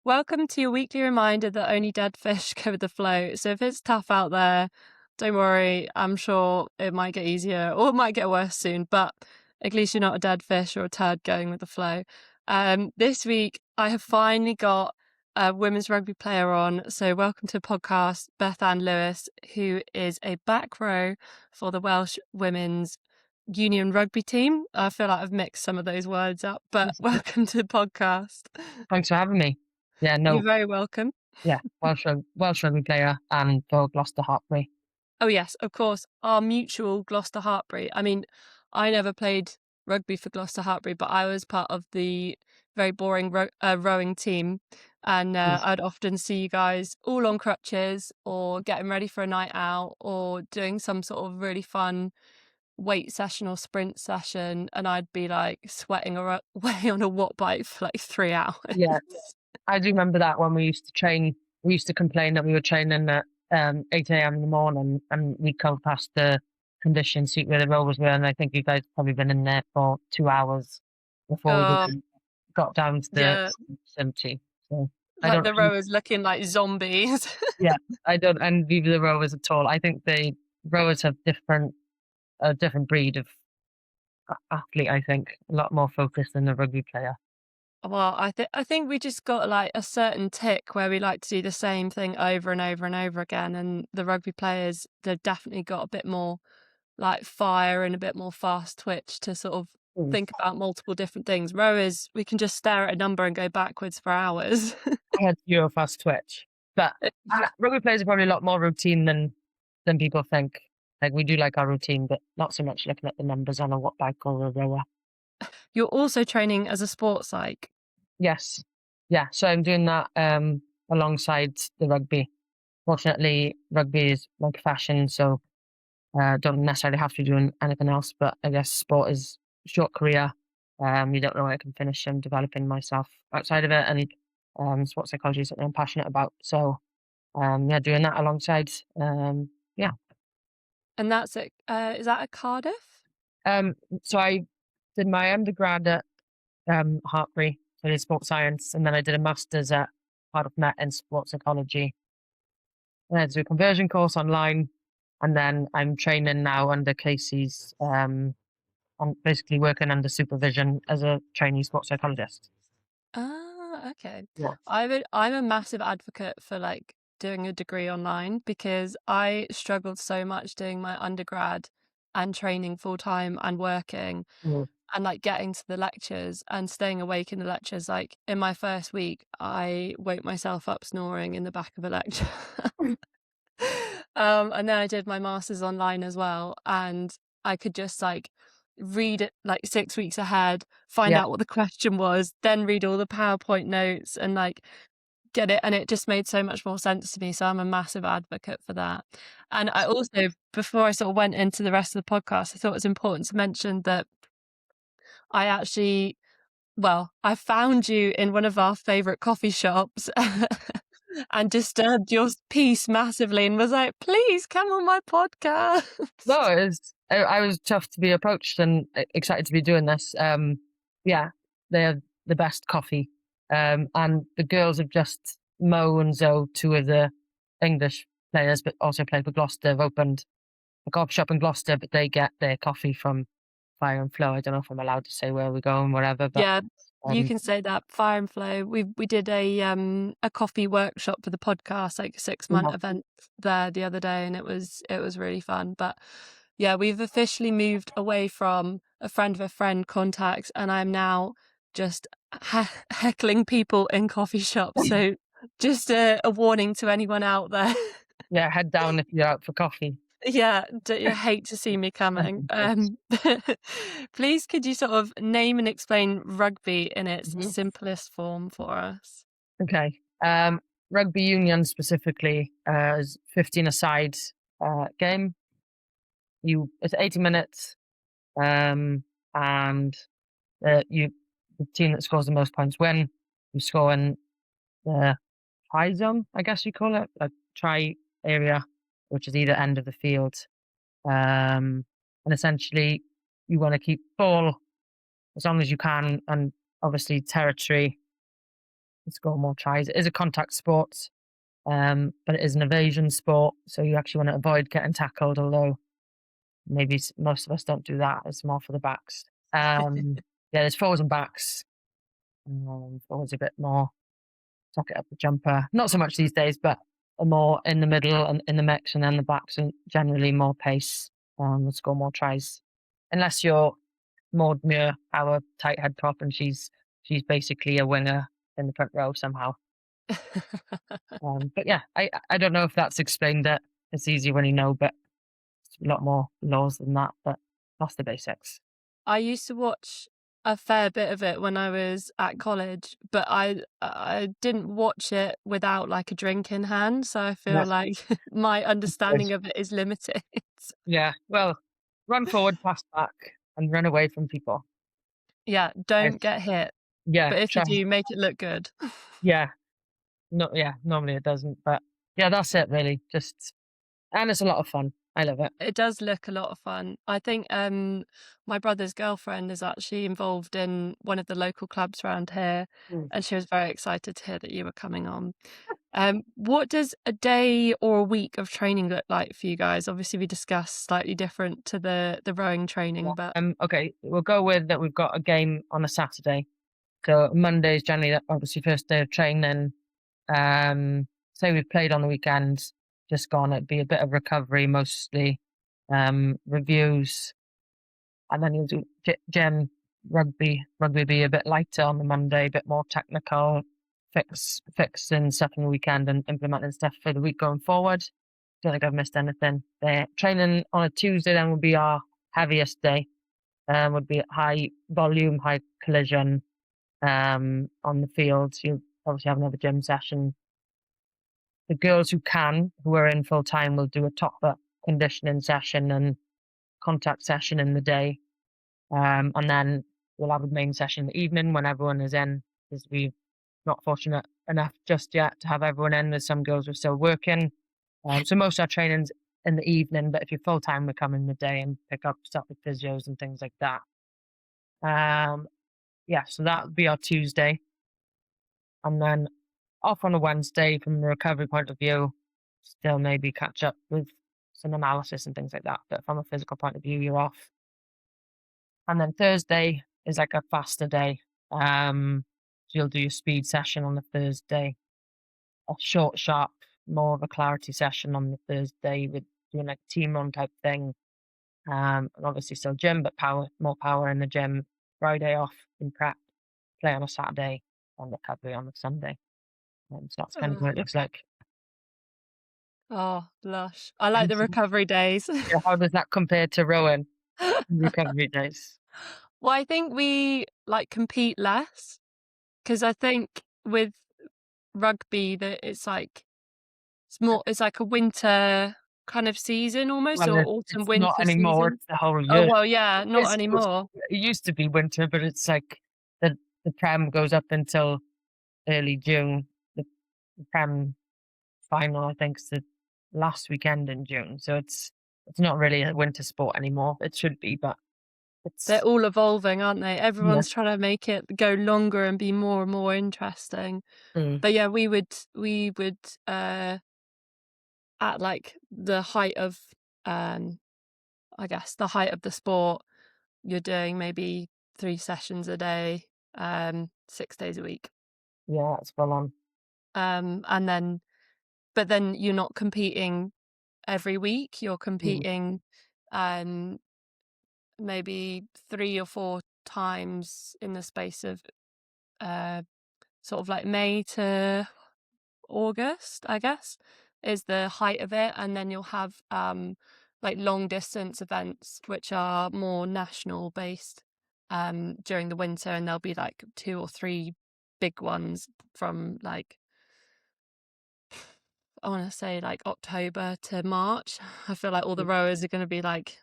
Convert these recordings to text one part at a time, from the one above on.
Welcome to your weekly reminder that only dead fish go with the flow. So if it's tough out there, don't worry. I'm sure it might get easier or it might get worse soon, but at least you're not a dead fish or a turd going with the flow. This week, I have finally got a women's rugby player on. So welcome to the podcast, Bethan Lewis, who is a back row for the Welsh women's union rugby team. I feel like I've mixed some of those words up, but welcome to the podcast. Thanks for having me. Yeah, You're no, very welcome. yeah, Welsh rugby player and for Gloucester Hartpury. Oh yes, of course, our mutual Gloucester Hartpury. I mean, I never played rugby for Gloucester Hartpury, but I was part of the very boring rowing team, and I'd often see you guys all on crutches or getting ready for a night out or doing some sort of really fun weight session or sprint session, and I'd be like sweating away on a watt bike for like 3 hours. Yeah, I do remember that when we used to train. We used to complain that we were training at 8 a.m. in the morning and we'd go past the condition seat where the rowers were, and I think you guys probably been in there for 2 hours before we Uh, even got down to the yeah, facility. So I like don't, the rowers looking like zombies. yeah, I don't envy the rowers at all. I think the rowers have a different breed of athlete. I think a lot more focused than the rugby player. Well, I think we just got like a certain tick where we like to do the same thing over and over and over again. And the rugby players, they've definitely got a bit more like fire and a bit more fast twitch to sort of think about multiple different things. Rowers, we can just stare at a number and go backwards for hours. I had Eurofast Twitch, but rugby players are probably a lot more routine than people think. Like we do like our routine, but not so much looking at the numbers on a watt bike or a rower. You're also training as a sports psych. Yes, yeah. So I'm doing that alongside the rugby. Fortunately, rugby is my profession, so don't necessarily have to be doing anything else. But I guess sport is a short career. You don't know where I can finish. I'm developing myself outside of it, and sports psychology is something I'm passionate about. So yeah, doing that alongside. Yeah. And that's it. Is that at Cardiff? Um, so I did my undergrad at Hartpury, so I did sports science, and then I did a master's at Cardiff Met in sports psychology. And I did a conversion course online, and then I'm training now under Casey's. I'm basically working under supervision as a trainee sports psychologist. Ah, okay. Yeah. I'm a massive advocate for like doing a degree online because I struggled so much doing my undergrad and training full time and working Mm. and like getting to the lectures and staying awake in the lectures. Like in my first week, I woke myself up snoring in the back of a lecture. And then I did my master's online as well, and I could just like read it like 6 weeks ahead, find Yeah. out what the question was, then read all the PowerPoint notes and like get it. And it just made so much more sense to me. So I'm a massive advocate for that. And I also, before I sort of went into the rest of the podcast, I thought it was important to mention that I actually, well, I found you in one of our favorite coffee shops and disturbed your peace massively and was like, please come on my podcast. No, I was tough to be approached and excited to be doing this. Yeah, they're the best coffee. And the girls have just Mo and Zoe, two of the English players, but also play for Gloucester, have opened a coffee shop in Gloucester, but they get their coffee from Fire and Flow. I don't know if I'm allowed to say where we're going, whatever, but Yeah, you um, can say that. Fire and Flow. We did a coffee workshop for the podcast, like a 6 month yeah. event there the other day, and it was really fun. But yeah, we've officially moved away from a friend of a friend contacts, and I'm now just heckling people in coffee shops. So just a warning to anyone out there. Yeah, head down if you're out for coffee. Yeah, you hate to see me coming. Please, could you sort of name and explain rugby in its Mhm. simplest form for us? Okay. Rugby union specifically is 15-a-side game. It's 80 minutes, and the team that scores the most points win. You score in the try zone, I guess you call it, a try area, which is either end of the field. And essentially, you want to keep ball as long as you can, and obviously territory. and score more tries. It is a contact sport, but it is an evasion sport, so you actually want to avoid getting tackled, although maybe most of us don't do that. It's more for the backs. Yeah, there's forwards and backs. Forwards a bit more socket up the jumper. Not so much these days, but are more in the middle and in the mix, and then the backs and generally more pace and score more tries. Unless you're Maud Muir, our tight head prop, and she's basically a winger in the front row somehow. But yeah, I don't know if that's explained it. It's easy when you know, but it's a lot more laws than that. But that's the basics. I used to watch a fair bit of it when I was at college, but I didn't watch it without like a drink in hand, so I Yeah, feel like my good. understanding of it is limited. Yeah. Well, run forward, pass back, and run away from people. Yeah, I, don't get hit, yeah, but if you try. do, make it look good. Yeah, no, yeah. Normally it doesn't, but yeah, that's it really. Just and it's a lot of fun. I love it. It does look a lot of fun. I think my brother's girlfriend is actually involved in one of the local clubs around here, Mm. and she was very excited to hear that you were coming on. What does a day or a week of training look like for you guys? Obviously, we discussed slightly different to the rowing Yeah. training, but Okay, we'll go with that. We've got a game on a Saturday, so Monday's generally obviously first day of training. Say we've played on the weekend, just gone. It'd be a bit of recovery mostly, reviews, and then you'll do gym rugby. Rugby be a bit lighter on the Monday, a bit more technical, fixing stuff on the weekend and implementing stuff for the week going forward. Don't think I've missed anything. Training on a Tuesday then would be our heaviest day. Would be high volume, high collision on the field. So you'll obviously have another gym session. The girls who are in full time, will do a top up conditioning session and contact session in the day. And then we'll have a main session in the evening when everyone is in, because we're not fortunate enough just yet to have everyone in. There's some girls who are still working. So most of our training's in the evening, but if you're full time, we come in the day and pick up stuff with physios and things like that. Yeah, so that would be our Tuesday. And then off on a Wednesday from a recovery point of view, still maybe catch up with some analysis and things like that. But from a physical point of view, you're off. And then Thursday is like a faster day. So you'll do your speed session on the Thursday, a short, sharp, more of a clarity session on the Thursday with doing like team run type thing. And obviously still gym, but more power in the gym. Friday off in prep, play on a Saturday, and recovery on the Sunday. So that's kind of what it looks like. oh, lush. I like the recovery days. Yeah, how does that compare to rowing recovery days? Well, I think we like compete less because I think with rugby that it's like a winter kind of season almost, Well, or autumn it's not winter anymore. season. It's the whole Oh year. well, yeah, not anymore. It used to be winter, but it's like the Prem goes up until early June. The Prem final, I think, is the last weekend in June. So it's not really a winter sport anymore. It should be, but They're it's all evolving, aren't they? yeah. Everyone's trying to make it go longer and be more and more interesting. Mm, But yeah, we would at like the height of um I guess the height of the sport, you're doing maybe 3 sessions a day, 6 days a week. yeah, it's full on. And then but then you're not competing every week. You're Mm, competing um maybe 3 or 4 times in the space of uh sort of like May to August, I guess, is the height of it. And then you'll have like long distance events which are more national based during the winter, and there'll be like 2 or 3 big ones from like I want to say like October to March. I feel like all the mm. rowers are going to be like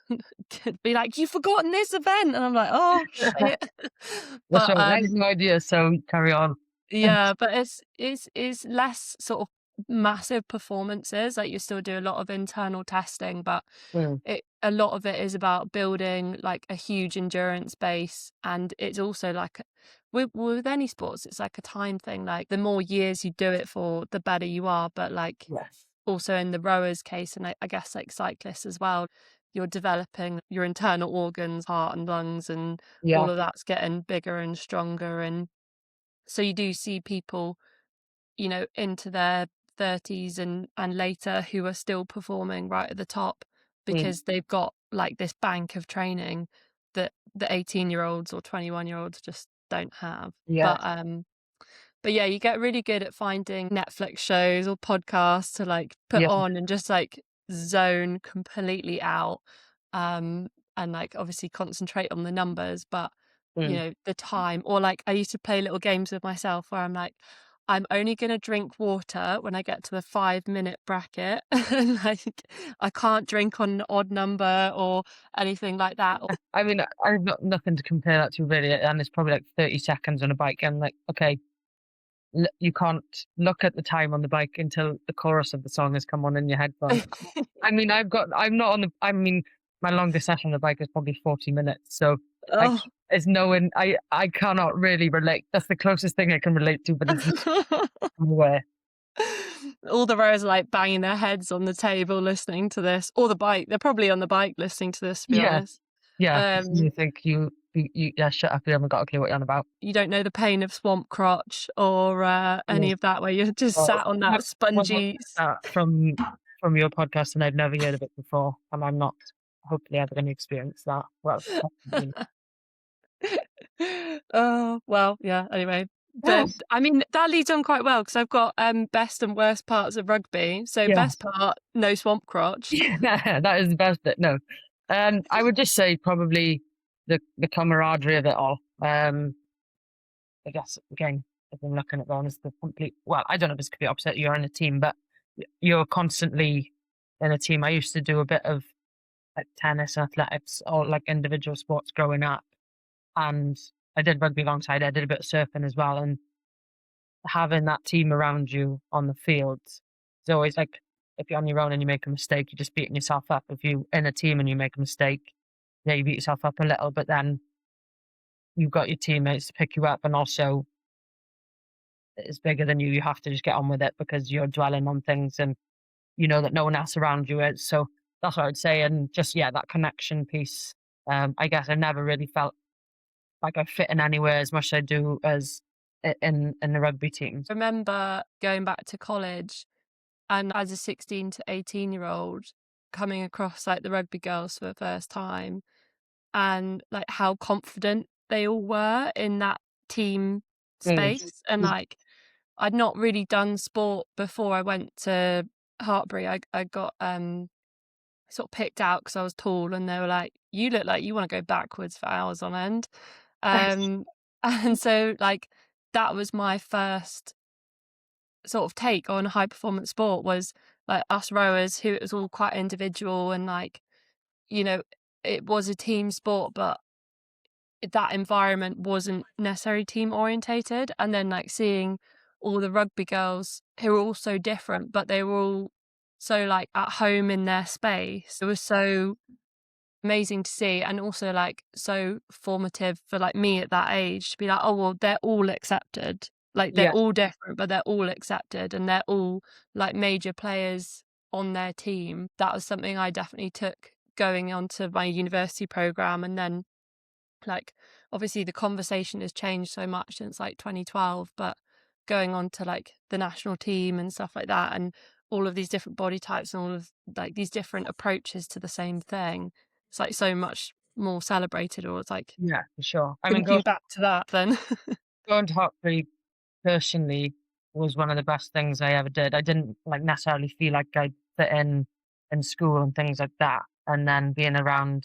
be like, you've forgotten this event, and I'm like, oh shit. That's But right. I had no idea. So carry on. yeah, but it's less sort of massive performances. Like you still do a lot of internal testing, but Mm. a lot of it is about building like a huge endurance base, and it's also like with any sports, it's like a time thing. Like the more years you do it for, the better you are. But like Yes. also in the rowers' case, and I guess like cyclists as well, you're developing your internal organs, heart and lungs, and Yeah. all of that's getting bigger and stronger. And so you do see people, into their 30s and later who are still performing right at the top Mm. because they've got like this bank of training that the 18-year-olds or 21-year-olds just don't have. Yeah. But yeah, you get really good at finding Netflix shows or podcasts to like put Yeah. on and just like zone completely out. Um, and like obviously concentrate on the numbers, but Mm. the time, or like I used to play little games with myself where I'm like, I'm only gonna drink water when I get to the 5-minute bracket. And like I can't drink on an odd number or anything like that. I mean, I've got nothing to compare that to really, and it's probably like 30 seconds on a bike. I'm like, okay, you can't look at the time on the bike until the chorus of the song has come on in your headphones. I mean, I'm not on the, I mean, my longest session on the bike is probably 40 minutes. So I, Oh. it's knowing, I cannot really relate. That's the closest thing I can relate to, but it's nowhere. All the rowers are like banging their heads on the table listening to this, or the bike. They're probably on the bike listening to this, to be Yeah. honest. Yeah. Um, You think yeah, shut up. You haven't got a clue what you're on about. you don't know the pain of swamp crotch or Yeah. any of that, where you're just Well, sat on that when I spongy. heard that from your podcast, and I'd never heard of it before, and I'm not hopefully ever going to experience that. Well, definitely. Oh, well, yeah, anyway. But Yes. I mean, that leads on quite well because I've got best and worst parts of rugby. So best Yes. part, no swamp crotch. Yeah, that is the best bit. No, I would just say probably the camaraderie of it all. I guess again, if I'm looking at that as the complete. Well, I don't know if it's complete opposite. You're in a team, but you're constantly in a team. I used to do a bit of like tennis and athletics or like individual sports growing up, and I did rugby alongside. I did a bit of surfing as well, and having that team around you on the field is always like if you're on your own and you make a mistake, you're just beating yourself up. If you're in a team and you make a mistake, yeah, you beat yourself up a little, but then you've got your teammates to pick you up, and also it's bigger than you. You have to just get on with it because you're dwelling on things and you know that no one else around you is. So that's what I would say. And just yeah, that connection piece. I guess I never really felt like I fit in anywhere as much as I do as in the rugby teams. Remember going back to college and as a 16 to 18-year-old coming across like the rugby girls for the first time and like how confident they all were in that team Mm. space. And like I'd not really done sport before I went to Hartpury. I got sort of picked out because I was tall, and they were like, "You look like you want to go backwards for hours on end." Um, and so like that was my first sort of take on high performance sport, was like us rowers who it was all quite individual and like, you know, it was a team sport, but that environment wasn't necessarily team orientated. And then like seeing all the rugby girls who were all so different, but they were all so like at home in their space. It was so amazing to see, and also like so formative for like me at that age to be like, oh well, they're all accepted. Like they're Yeah, all different, but they're all accepted, and they're all like major players on their team. That was something I definitely took going on to my university program. And then like obviously the conversation has changed so much since like 2012, but going on to like the national team and stuff like that, and all of these different body types and all of like these different approaches to the same thing, it's like so much more celebrated. Or it's like yeah, for sure. I mean, thinking back to that then. going to Hartpury personally was one of the best things I ever did. I didn't like necessarily feel like I fit in school and things like that, and then being around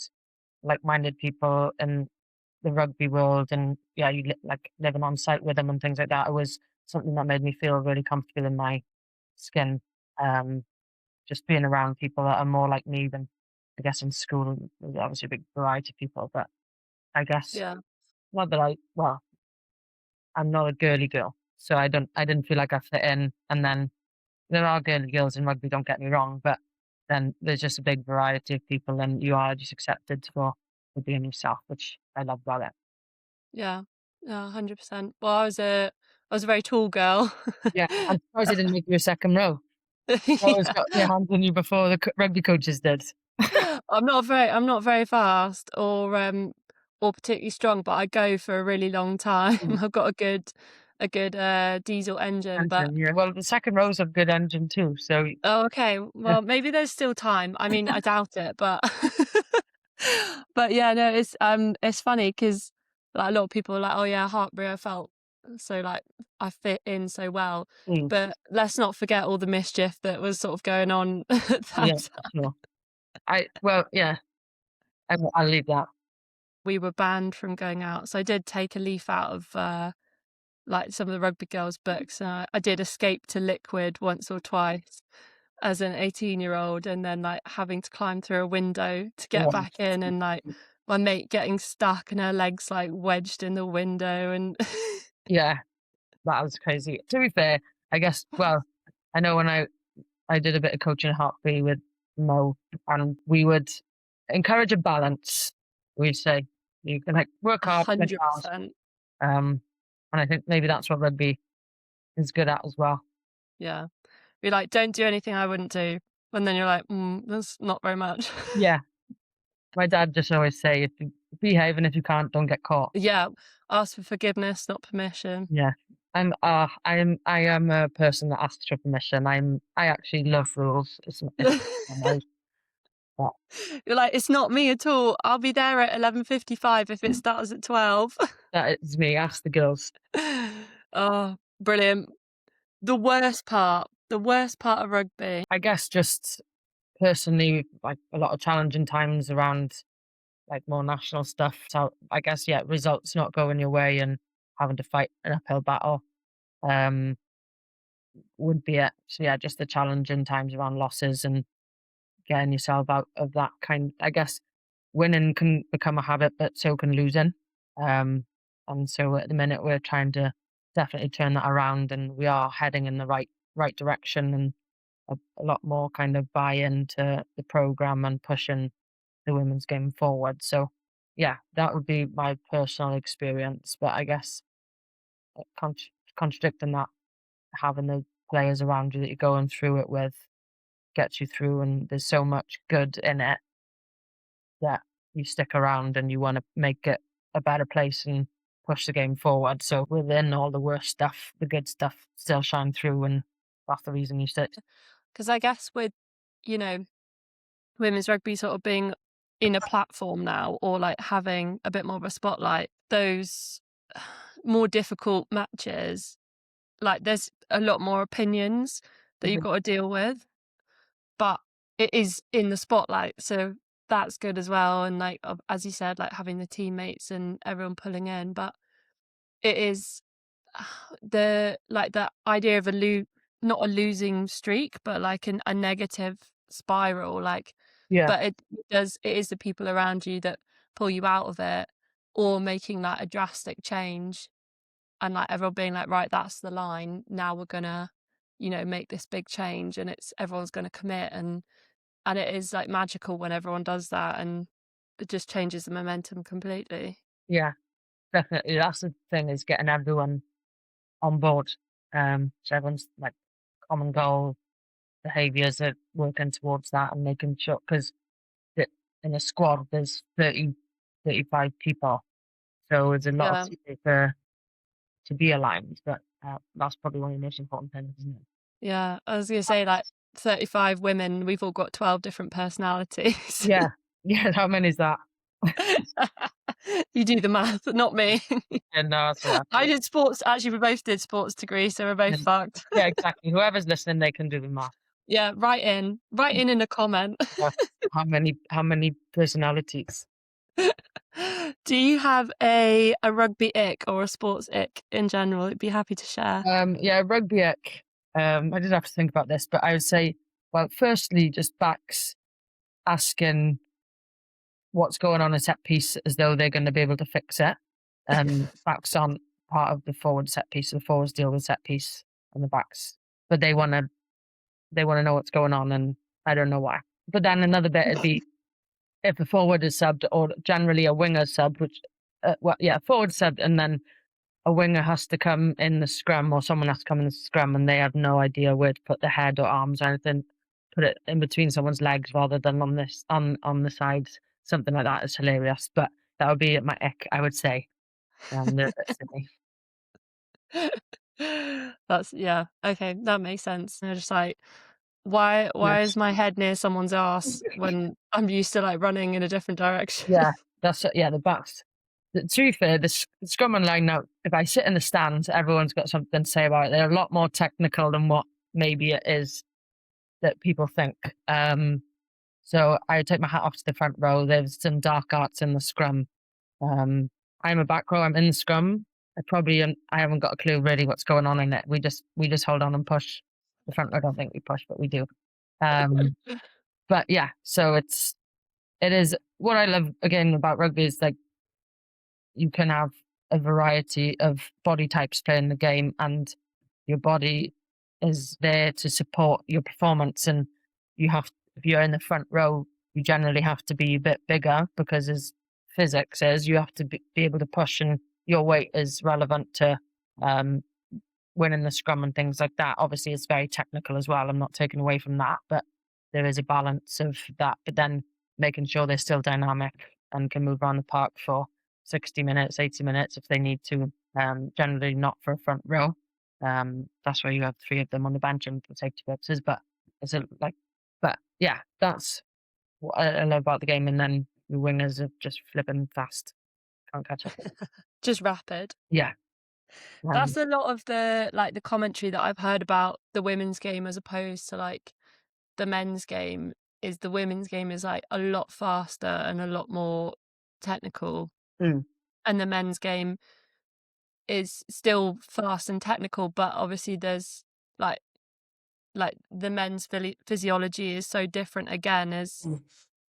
like-minded people in the rugby world, and yeah, like living on site with them and things like that. It was something that made me feel really comfortable in my skin. Um, just being around people that are more like me than I guess in school. There's obviously a big variety of people, but I guess Yeah. not that well, I'm not a girly girl, so I didn't feel like I fit in. And then there are girls in rugby, don't get me wrong, but then there's just a big variety of people, and you are just accepted for being yourself, which I love about it. Yeah. Yeah, 100%. Well, I was a very tall girl. Yeah, I'm surprised they didn't make you a second row. You always Yeah. got their hands on you before the rugby coaches did. I'm not very fast or particularly strong, but I go for a really long time. Mm, I've got a good diesel engine, but engine, yeah. Well, the second row's a good engine too, so oh, okay. yeah. Well, maybe there's still time. I mean, I doubt it, but but yeah, no, it's funny because like a lot of people are like, oh yeah, Hartpury, I felt so like I fit in so well, Mm, but let's not forget all the mischief that was sort of going on at yeah, that for time. sure. Well, yeah, I'll leave that. We were banned from going out, so I did take a leaf out of like some of the rugby girls' books. I did escape to liquid once or twice as an 18-year-old, and then like having to climb through a window to get Yeah, back in, and like my mate getting stuck and her legs like wedged in the window, and yeah, that was crazy. To be fair, I guess, well, I know when I did a bit of coaching at Hartpury with Mo, and we would encourage a balance. We'd say you can like work hard, play hard, 100%. um, and I think maybe that's what rugby is good at as well. Yeah, be like, don't do anything I wouldn't do, and then you're like, that's not very much. Yeah, my dad just always say, if you behave, and if you can't, don't get caught. Yeah, ask for forgiveness, not permission. Yeah. I am a person that asks for permission. I actually love rules. It's nice, but You're like, it's not me at all. I'll be there at 11:55 if it starts at 12. that is me. Ask the girls. Oh, brilliant. The worst part of rugby. I guess just personally, like a lot of challenging times around like more national stuff. So I guess yeah, results not going your way and having to fight an uphill battle um would be it. So yeah, just the challenging times around losses and getting yourself out of that kind. I guess winning can become a habit, but so can losing. Um, and so at the minute we're trying to definitely turn that around, and we are heading in the right direction, and a lot more kind of buy into the program and pushing the women's game forward. So yeah, that would be my personal experience. But I guess contradicting that, having the players around you that you're going through it with gets you through, and there's so much good in it that you stick around and you want to make it a better place and push the game forward. So within all the worst stuff, the good stuff still shine through, and that's the reason you stick. Because I guess with, you know, women's rugby sort of being in a platform now or like having a bit more of a spotlight, those more difficult matches, like there's a lot more opinions that you've Mhm. got to deal with, but it is in the spotlight. So that's good as well. And like, as you said, like having the teammates and everyone pulling in, but it is the idea of not a losing streak, but like a negative spiral, like, Yeah, but it is the people around you that pull you out of it, or making like a drastic change, and like everyone being like, right, that's the line. Now we're gonna, make this big change, and it's everyone's gonna commit, and it is like magical when everyone does that, and it just changes the momentum completely. yeah, definitely. That's the thing, is getting everyone on board. So everyone's like common goal behaviors are working towards that and making sure, because in a squad there's 35 people, so it's a lot of Yeah. people to be aligned. But that's probably one of the most important things, isn't it? Yeah, I was gonna say, like, 35 women, we've all got 12 different personalities. Yeah, yeah. How many is that? You do the math, not me. Yeah, no, that's all right. I did sports actually, we both did sports degree, so we're both And fucked. yeah, exactly. Whoever's listening, they can do the math. Yeah, write in a comment. Uh, how many personalities? Do you have a rugby ick or a sports ick in general? I'd be happy to share. Yeah, rugby. I did have to think about this, but I would say, well, firstly, just backs asking what's going on in set piece as though they're going to be able to fix it. Backs aren't part of the forward set piece. So the forwards deal with set piece and the backs, but they want to they want to know what's going on, and I don't know why. But then another bit would be if a forward is subbed, or generally a winger subbed, which forward subbed, and then a winger has to come in the scrum, or someone has to come in the scrum, and they have no idea where to put their head or arms or anything. Put it in between someone's legs rather than on the sides. Something like that is hilarious. But that would be my ick, I would say. They're a bit silly. That's yeah, okay, that makes sense. They're just like, why is Yes. my head near someone's ass when I'm used to like running in a different direction? Yeah, that's it. Yeah, the backs. To be fair, the scrum and line now, if I sit in the stands, everyone's got something to say about it. They're a lot more technical than what maybe it is that people think. So I take my hat off to the front row. There's some dark arts in the scrum. I'm a back row. I'm in the scrum. I haven't got a clue really what's going on in it. We just hold on and push. The front row, I don't think we push, but we do. Um, but yeah, so it is what I love again about rugby is like you can have a variety of body types playing the game, and your body is there to support your performance. And if you're in the front row, you generally have to be a bit bigger because, as physics is, you have to be able to push, and your weight is relevant to um, winning the scrum and things like that. Obviously, it's very technical as well. I'm not taking away from that, but there is a balance of that. But then making sure they're still dynamic and can move around the park for 60 minutes, 80 minutes if they need to. Generally not for a front row. That's why you have three of them on the bench and for safety purposes. But but yeah, that's what I love about the game. And then the wingers are just flipping fast. Can't catch up. Just rapid. Yeah. That's a lot of the commentary that I've heard about the women's game as opposed to like the men's game, is the women's game is like a lot faster and a lot more technical. Mm. And the men's game is still fast and technical, but obviously there's like the men's physiology is so different again, as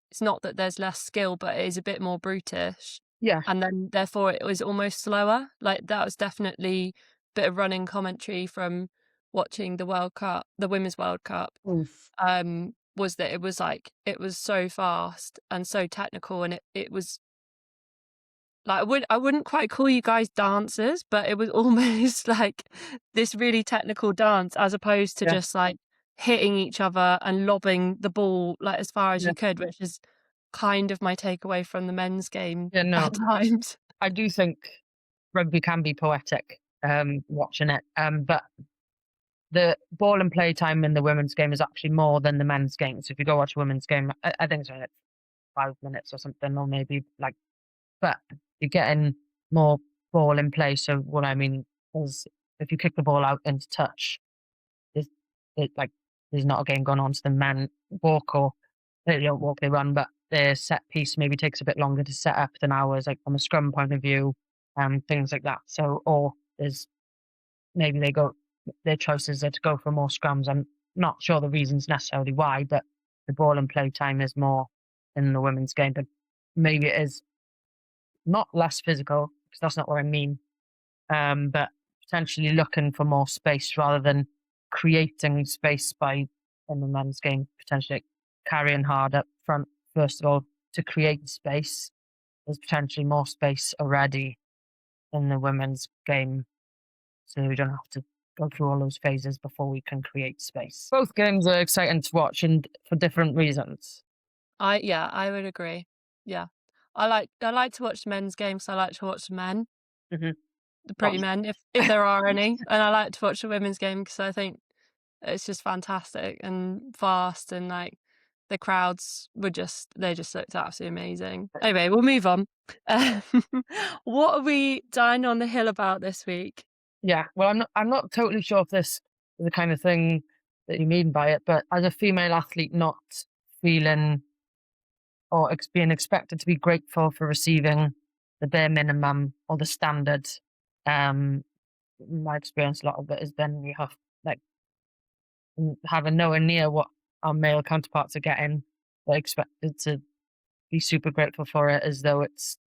it's not that there's less skill, but it is a bit more brutish. Yeah. And then therefore it was almost slower. Like that was definitely a bit of running commentary from watching the World Cup, the Women's World Cup, was that it was so fast and so technical, and it was like I wouldn't quite call you guys dancers, but it was almost like this really technical dance as opposed to Yeah. just like hitting each other and lobbing the ball like as far as Yeah. you could, which is kind of my takeaway from the men's game Yeah, no. at times. I do think rugby can be poetic, watching it. But the ball and play time in the women's game is actually more than the men's game. So if you go watch a women's game, I think it's only like 5 minutes or something, or maybe like, but you're getting more ball in play. So what I mean is if you kick the ball out into touch, there's like there's not a game going on. So the men walk, or they don't walk, they run, but their set piece maybe takes a bit longer to set up than ours, like from a scrum point of view, things like that. So, or there's maybe their choices are to go for more scrums. I'm not sure the reasons necessarily why, but the ball and play time is more in the women's game. But maybe it is not less physical, because that's not what I mean. But potentially looking for more space rather than creating space by, in the men's game, potentially carrying hard up front, first of all, to create space. There's potentially more space already in the women's game, so we don't have to go through all those phases before we can create space. Both games are exciting to watch, and for different reasons. I would agree. Yeah. I like to watch the men's games. I like to watch the men, Mm-hmm. the pretty men, if there are any. And I like to watch the women's game because I think it's just fantastic and fast, and like the crowds they just looked absolutely amazing. Anyway, we'll move on. What are we dying on the hill about this week? Yeah, well, I'm not totally sure if this is the kind of thing that you mean by it, but as a female athlete, not feeling or being expected to be grateful for receiving the bare minimum or the standard. My experience, a lot of it has been we have like having nowhere near what our male counterparts are getting. They're expected to be super grateful for it, as though it's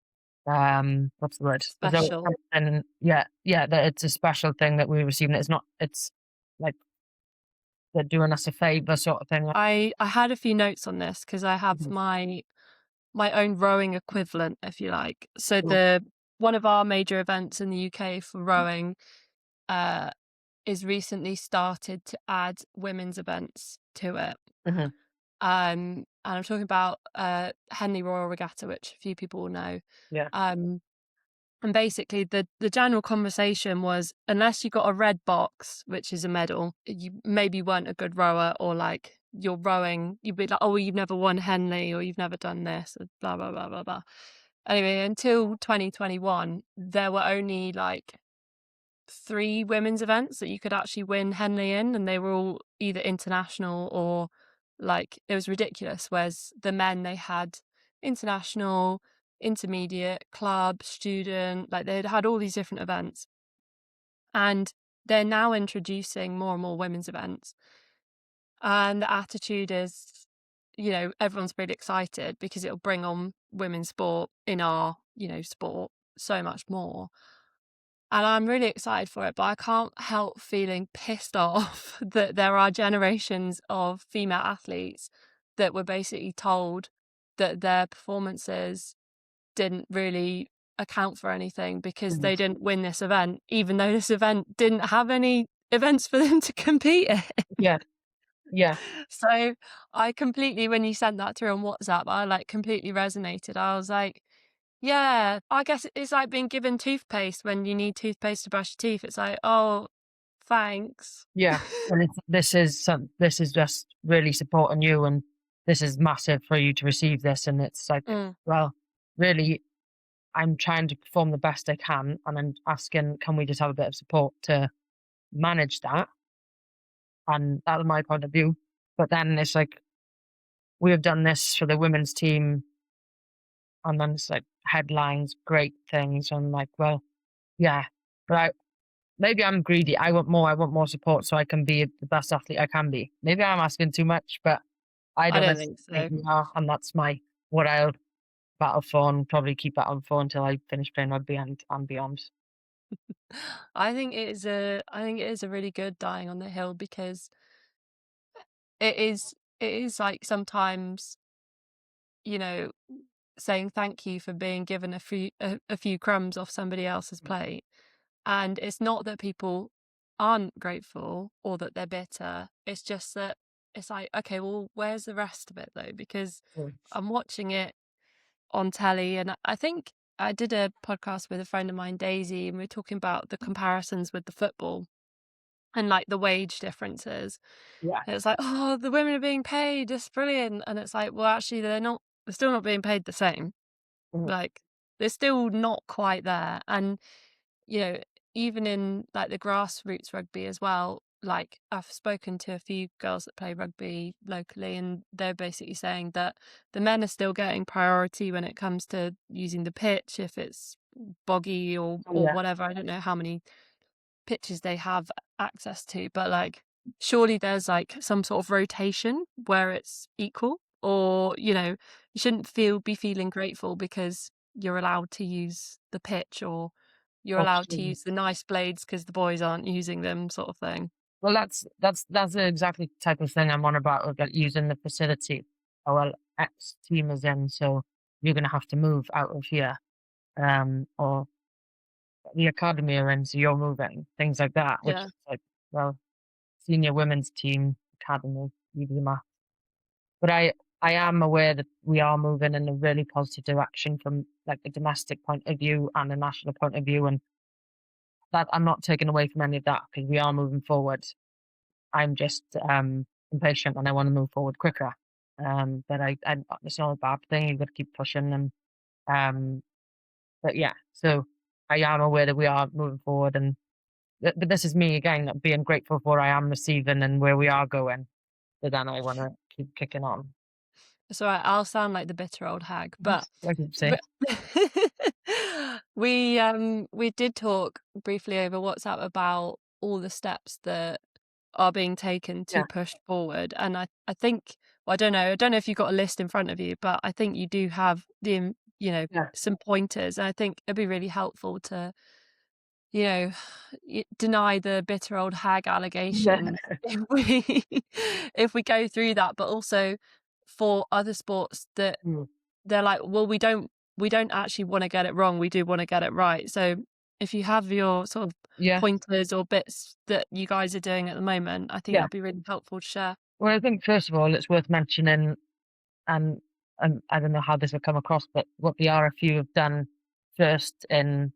what's the word? As though it's Special. something, yeah, that it's a special thing that we're receiving. It's not. It's like they're doing us a favour sort of thing. I had a few notes on this because I have Mhm. my own rowing equivalent, if you like. So Cool. the one of our major events in the UK for rowing uh, is recently started to add women's events to it. Mhm. And I'm talking about Henley Royal Regatta, which a few people will know. Yeah. Um, and basically, the general conversation was, unless you got a red box, which is a medal, you maybe weren't a good rower, or like you're rowing, you'd be like, oh, well, you've never won Henley, or you've never done this, or blah blah blah blah blah. Anyway, until 2021, there were only like 3 women's events that you could actually win Henley in, and they were all either international or like it was ridiculous. Whereas the men, they had international, intermediate, club, student, like they'd had all these different events. And they're now introducing more and more women's events. And the attitude is, everyone's really excited because it'll bring on women's sport in our, sport so much more. And I'm really excited for it, but I can't help feeling pissed off that there are generations of female athletes that were basically told that their performances didn't really account for anything because Mhm. they didn't win this event, even though this event didn't have any events for them to compete in. Yeah. Yeah. So I completely, when you sent that through on WhatsApp, I like completely resonated. I was like, yeah, I guess it's like being given toothpaste when you need toothpaste to brush your teeth. It's like, oh, thanks. Yeah. And this is just really supporting you, and this is massive for you to receive this, and it's like, Mm. well, really, I'm trying to perform the best I can, and I'm asking, can we just have a bit of support to manage that? And that's my point of view. But then it's like, we have done this for the women's team, and then it's like headlines, great things. I'm like, well, yeah, but maybe I'm greedy. I want more. I want more support so I can be the best athlete I can be. Maybe I'm asking too much, but I I don't don't necessarily think think so. we are, and that's what I'll battle for, and probably keep battling for until I finish playing rugby and beyond. I think it is a really good dying on the hill because it is like sometimes, you know, saying thank you for being given a few crumbs off somebody else's plate. And it's not that people aren't grateful or that they're bitter. It's just that it's like, okay, well, where's the rest of it though? Because Mm. I'm watching it on telly, and I think I did a podcast with a friend of mine, Daisy, and we were talking about the comparisons with the football and like the wage differences. Yeah. And it's like, oh, the women are being paid, it's brilliant. And it's like, well, actually, they're still not being paid the same. Mhm. Like, they're still not quite there. And you know, even in like the grassroots rugby as well, like I've spoken to a few girls that play rugby locally, and they're basically saying that the men are still getting priority when it comes to using the pitch, if it's boggy Oh, or yeah. whatever. I don't know how many pitches they have access to, but like surely there's like some sort of rotation where it's equal, or you shouldn't be feeling grateful because you're allowed to use the pitch, or you're allowed to Absolutely. use the nice blades because the boys aren't using them, sort of thing. Well, that's the exactly type of thing I'm on about, of like using the facility. Oh, well, X team is in, so you're gonna have to move out of here. Or the academy are in, so you're moving, things like that, which Yeah. is like, well, senior women's team, academy, you do the math. But I am aware that we are moving in a really positive direction from like a domestic point of view and a national point of view, and that I'm not taking away from any of that because we are moving forward. I'm just impatient and I want to move forward quicker. But I it's not a bad thing. You've got to keep pushing, and um, but yeah. So I am aware that we are moving forward, and but this is me again being grateful for what I am receiving and where we are going. But then I want to keep kicking on. So I'll sound like the bitter old hag, but Yes, I could say. but we did talk briefly over WhatsApp about all the steps that are being taken to Yeah, push forward. And I think, well, I don't know if you've got a list in front of you, but I think you do have some pointers. And I think it'd be really helpful you know, deny the bitter old hag Yeah. allegations if we if we go through that, but also for other sports that Mm. they're like, well, we don't actually want to get it wrong. We do want to get it right. So if you have your sort of Yeah. pointers or bits that you guys are doing at the moment, I think Yeah. that'd be really helpful to share. Well, I think first of all, it's worth mentioning, and I don't know how this will come across, but what the RFU have done first in,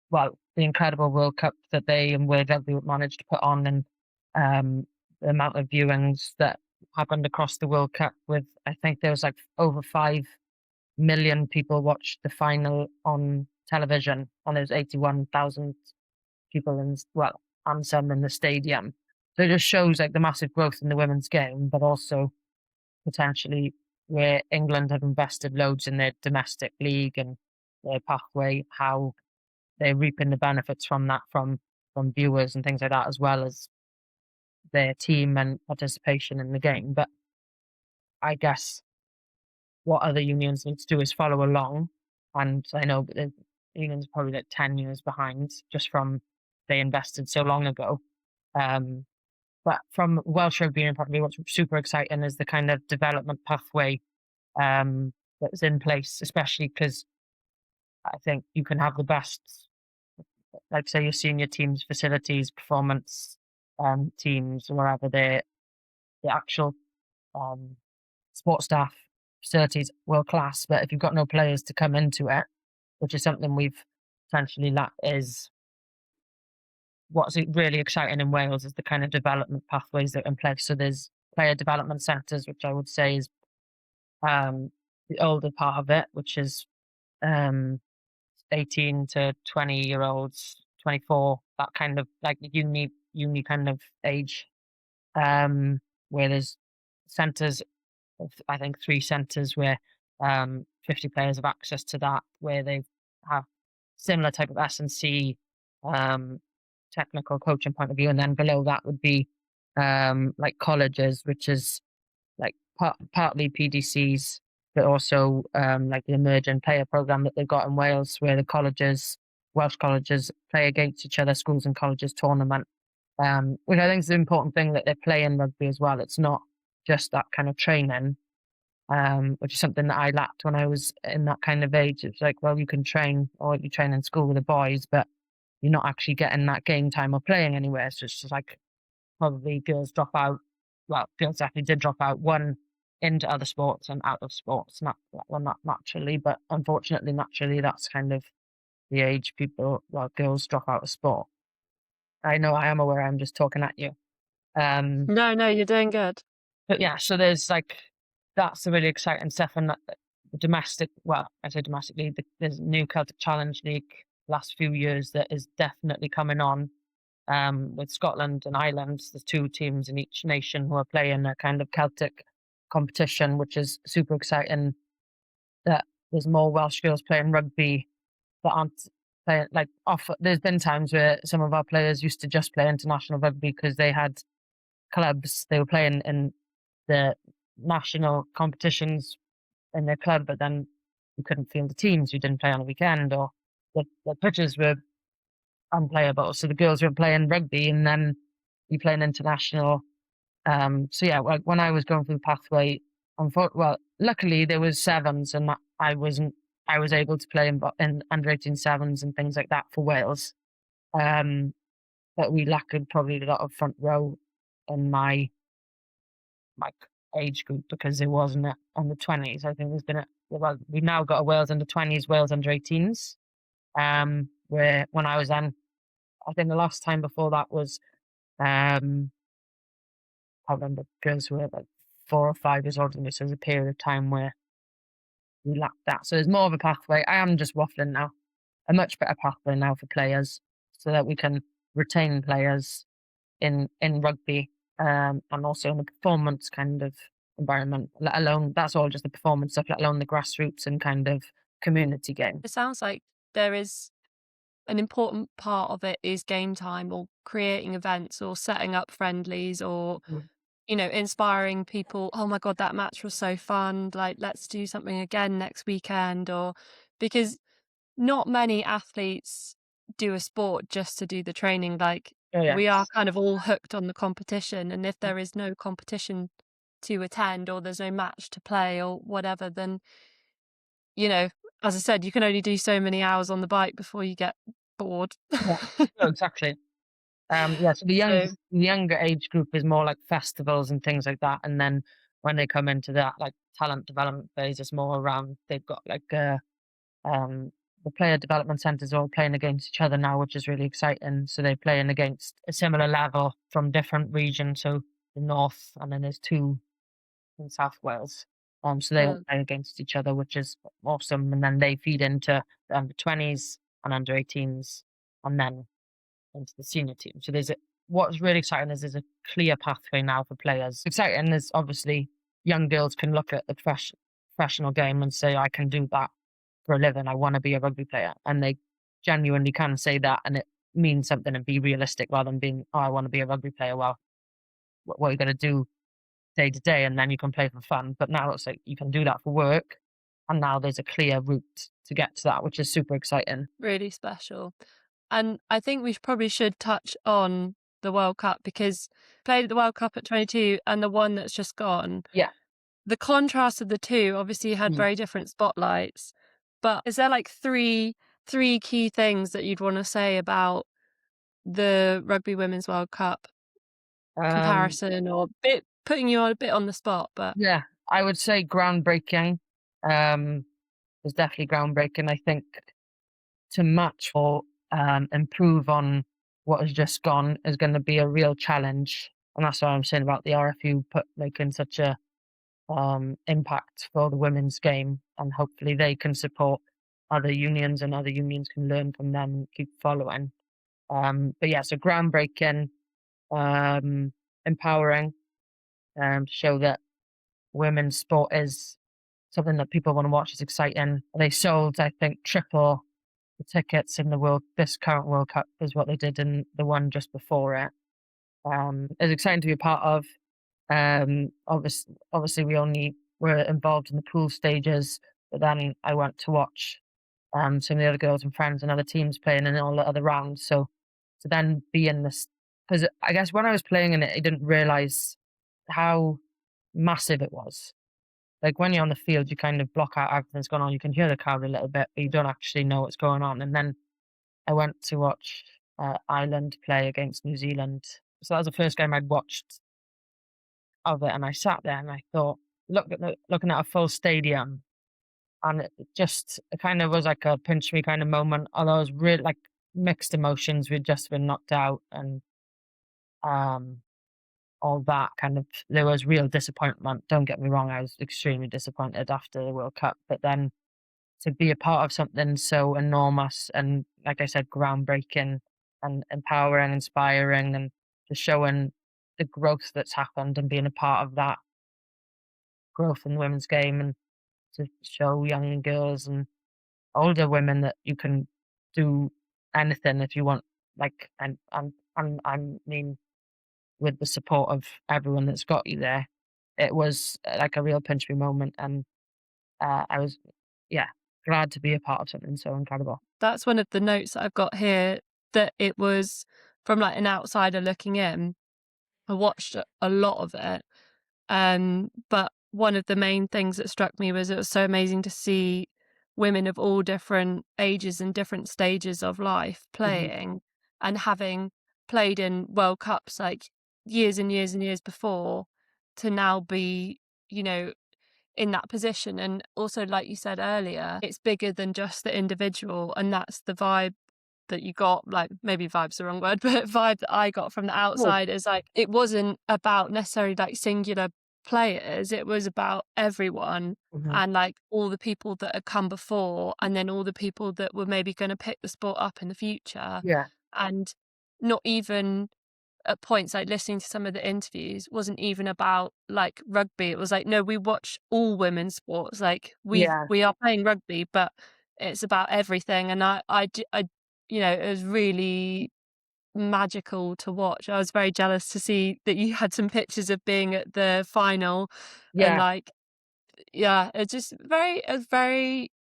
well, the incredible World Cup that they and World Rugby managed to put on, and the amount of viewings that happened across the World Cup with, I think there was like over 5 million people watched the final on television, and there's 81,000 people in, well, and some in the stadium. So it just shows like the massive growth in the women's game, but also potentially where England have invested loads in their domestic league and their pathway, how they're reaping the benefits from that, from viewers and things like that, as well as their team and participation in the game. But I guess what other unions need to do is follow along. And I know the unions probably like 10 years behind just from they invested so long ago. Um, but from Welsh Rugby and probably what's super exciting is the kind of development pathway that's in place, especially because I think you can have the best, like say your senior teams, facilities, performance teams, or wherever the actual um, sports staff facilities world class. But if you've got no players to come into it, which is something we've potentially lacked, is what's really exciting in Wales is the kind of development pathways that are in place. So there's player development centres, which I would say is the older part of it, which is um, 18 to 20-year-olds, 24, that kind of like uni kind of age, where there's centres of, I think, 3 centres where 50 players have access to that, where they have similar type of S&C um, technical coaching point of view. And then below that would be like colleges, which is like partly PDCs, but also like the emerging player program that they've got in Wales, where the colleges, Welsh colleges, play against each other, schools and colleges tournament, which I think is the important thing that they play in rugby as well. It's not just that kind of training, which is something that I lacked when I was in that kind of age. It's like, well, you can train or you train in school with the boys, but you're not actually getting that game time or playing anywhere. So it's just like probably girls drop out. Well, girls definitely did drop out, one into other sports and out of sports, not naturally, but unfortunately, naturally, that's kind of the age people, well, girls drop out of sport. I know I am aware I'm just talking at you. Um, No, no, you're doing good. but yeah, so there's like, that's the really exciting stuff. And that, the domestic, well, I say domestic league, there's new Celtic Challenge League last few years that is definitely coming on, with Scotland and Ireland. There's 2 teams in each nation who are playing a kind of Celtic competition, which is super exciting. That there's more Welsh girls playing rugby that aren't playing like off. There's been times where some of our players used to just play international rugby because they had clubs. They were playing in the national competitions in their club, but then you couldn't field the teams. You didn't play on the weekend, or the pitches were unplayable. So the girls were playing rugby, and then you play an international. So yeah, like when I was going through the pathway, well, luckily there was sevens, and I wasn't. I was able to play in under 18 sevens and things like that for Wales. Um, but we lacked probably a lot of front row in my like age group because there wasn't it on the 20s. I think there's been well, we've now got a Wales under 20s, Wales under 18s. Where when I was then, I think the last time before that was I remember girls who were like 4 or 5 years older than me. So there's a period of time where we lacked that. So there's more of a pathway. I am just waffling now. A much better pathway now for players, so that we can retain players in rugby, and also in the performance kind of environment. Let alone that's all just the performance stuff. Let alone the grassroots and kind of community game. It sounds like there is an important part of it is game time or creating events or setting up friendlies or, Mm. inspiring people. Oh my God, that match was so fun. Like, let's do something again next weekend. Or because not many athletes do a sport just to do the training. Like, Oh yeah. we are kind of all hooked on the competition, and if there is no competition to attend or there's no match to play or whatever, then, you know, as I said, you can only do so many hours on the bike before you get bored. Yeah. No, exactly. Yeah, so So, the younger age group is more like festivals and things like that, and then when they come into that, like, talent development phase, it's more around they've got, like, the player development centres are all playing against each other now, which is really exciting. So they're playing against a similar level from different regions, so the north, and then there's 2 in South Wales. So they all mm, play against each other, which is awesome, and then they feed into the under-20s and under-18s, and then into the senior team. So what's really exciting is there's a clear pathway now for players. Exciting is obviously young girls can look at the professional game and say, I can do that for a living. I want to be a rugby player. And they genuinely can say that, and it means something and be realistic rather than being, oh, I want to be a rugby player. Well, what are you going to do day to day? And then you can play for fun. But now it's like you can do that for work. And now there's a clear route to get to that, which is super exciting. really special. And I think we probably should touch on the World Cup, because played at the World Cup at 22 and the one that's just gone. Yeah. The contrast of the two obviously had Mm. very different spotlights. But is there like three key things that you'd want to say about the Rugby Women's World Cup Um, comparison, or bit putting you on a bit on the spot, but yeah, I would say groundbreaking. Um, was definitely groundbreaking. I think to match or improve on what has just gone is going to be a real challenge, and that's what I'm saying about the RFU making such a impact for the women's game, and hopefully they can support other unions and other unions can learn from them and keep following. But yeah, so groundbreaking, um, empowering, to show that women's sport is something that people want to watch. Is exciting. They sold, I think, triple the tickets in this current World Cup is what they did in the one just before it. It's exciting to be a part of. Obviously, we only were involved in the pool stages, but then I went to watch some of the other girls and friends and other teams playing in all the other rounds. So to then be in this, because I guess when I was playing in it, I didn't realize how massive it was. Like when you're on the field, you kind of block out everything that's going on. You can hear the crowd a little bit, but you don't actually know what's going on. And then I went to watch Ireland play against New Zealand. So that was the first game I'd watched of it, and I sat there and I thought, looking at a full stadium, and it kind of was like a pinch me kind of moment. Although I was really like mixed emotions. We'd just been knocked out, and um, all that kind of there was real disappointment. Don't get me wrong, I was extremely disappointed after the World Cup, but then to be a part of something so enormous and, like I said, groundbreaking and empowering, inspiring, and just showing the growth that's happened and being a part of that growth in the women's game, and to show young girls and older women that you can do anything if you want, like, and I mean, with the support of everyone that's got you there, it was like a real pinch me moment, and I was, yeah, glad to be a part of something so incredible. that's one of the notes that I've got here, that it was, from like an outsider looking in, I watched a lot of it. But one of the main things that struck me was it was so amazing to see women of all different ages and different stages of life Hmm. playing, and having played in World Cups like years and years and years before, to now be, you know, in that position. And also, like you said earlier, it's bigger than just the individual, and that's the vibe that you got, like, maybe vibe's the wrong word, but vibe that I got from the Cool. outside is like, it wasn't about necessarily like singular players, it was about everyone, Hmm. and like all the people that had come before, and then all the people that were maybe going to pick the sport up in the future. Yeah, And not even, at points, like listening to some of the interviews, wasn't even about like rugby. It was like, no, we watch all women's sports. Like, yeah, we are playing rugby, but it's about everything. And I, you know, it was really magical to watch. I was very jealous to see that you had some pictures of being at the final, and yeah. like, yeah, it's just very,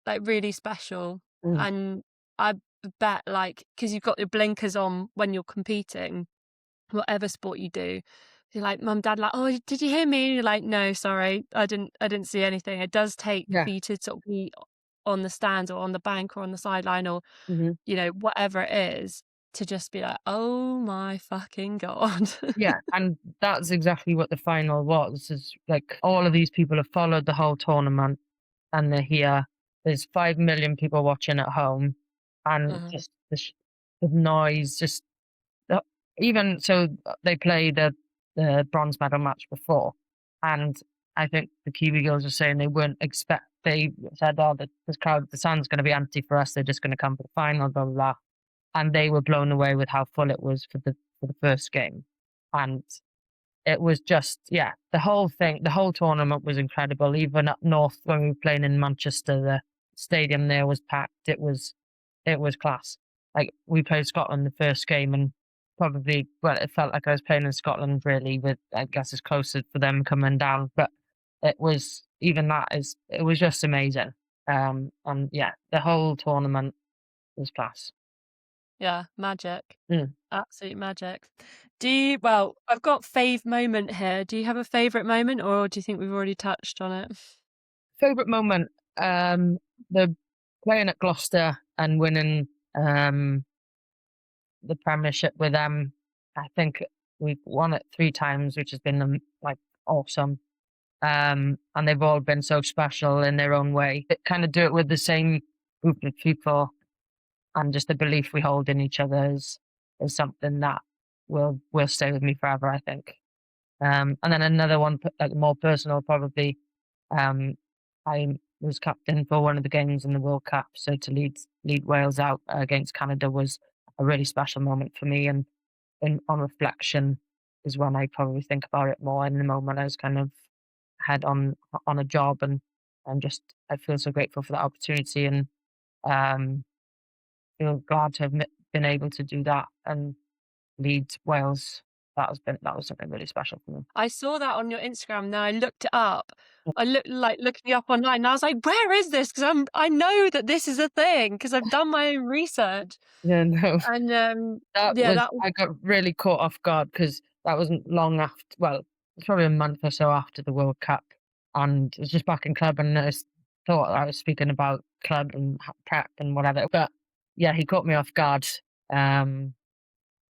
like really special. Mm. And I bet, like, because you've got your blinkers on when you're competing, whatever sport you do. You're like, "Mum, Dad," like, "Oh, did you hear me?" And you're like, "No, sorry, I didn't see anything." It does take Yeah. for you to sort of be on the stands or on the bank or on the sideline or, Hmm. whatever it is, to just be like, "Oh my fucking God." Yeah, and that's exactly what the final was. Is like all of these people have followed the whole tournament, and they're here. There's 5 million people watching at home, and Uh-huh. just the noise, just the, even so, they played the bronze medal match before, and I think the Kiwi girls were saying they weren't expect. They said, "Oh, this crowd, the sand's going to be empty for us. They're just going to come for the final." Blah blah blah. And they were blown away with how full it was for the first game, and it was just, yeah, the whole thing, the whole tournament was incredible. Even up north when we were playing in Manchester, the stadium there was packed. It was class. Like we played Scotland the first game, and probably, well, it felt like I was playing in Scotland really. With, I guess it's closer for them coming down, but it was, even that is, it was just amazing. And yeah, the whole tournament was class. Yeah, magic. Mm. Absolute magic. I've got fave moment here. Do you have a favourite moment, or do you think we've already touched on it? Favorite moment, the playing at Gloucester and winning the Premiership with them. I think we've won it 3 times, which has been like awesome. And they've all been so special in their own way. It kind of do it with the same group of people, and just the belief we hold in each other is something that will stay with me forever, I think. And then another one, like more personal, probably. Um, I was captain for one of the games in the World Cup, so to lead Wales out against Canada was a really special moment for me. And on reflection, is when I probably think about it more. In the moment, I was kind of had on a job, and just I feel so grateful for that opportunity, and um, feel glad to have been able to do that and lead Wales. That was something really special for me. I saw that on your Instagram. Now I looked it up. I looked like looking it up online. And I was like, "Where is this?" Because I know that this is a thing because I've done my own research. Yeah, no. And That yeah, was, that was I got really caught off guard because that wasn't long after, well, it's probably a month or so after the World Cup, and it was just back in club, and thought I was speaking about club and prep and whatever, but yeah, he caught me off guard, um,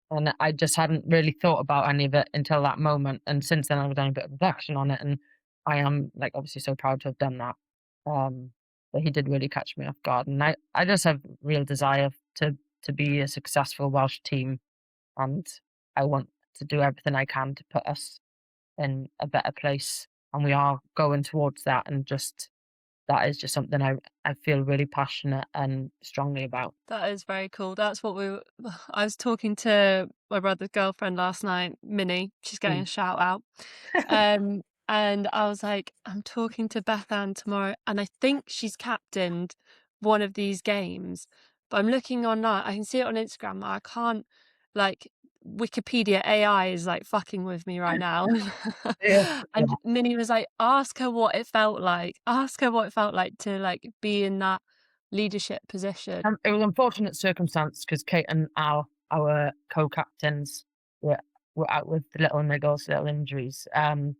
and I just hadn't really thought about any of it until that moment, and since then I've done a bit of reflection on it, and I am, like, obviously so proud to have done that, um, but he did really catch me off guard, and I just have real desire to be a successful Welsh team, and I want to do everything I can to put us in a better place. And we are going towards that. And just that is just something I feel really passionate and strongly about. that is very cool. That's what I was talking to my brother's girlfriend last night, Minnie. She's getting Mm. a shout out. And I was like, I'm talking to Bethan tomorrow, and I think she's captained one of these games. But I'm looking online, I can see it on Instagram. I can't, like, Wikipedia AI is like fucking with me right now. Yeah. Yeah. And Minnie was like, ask her what it felt like. Ask her what it felt like to like be in that leadership position. It was an unfortunate circumstance because Kate and Al, our co-captains, were were out with the little niggles, little injuries. And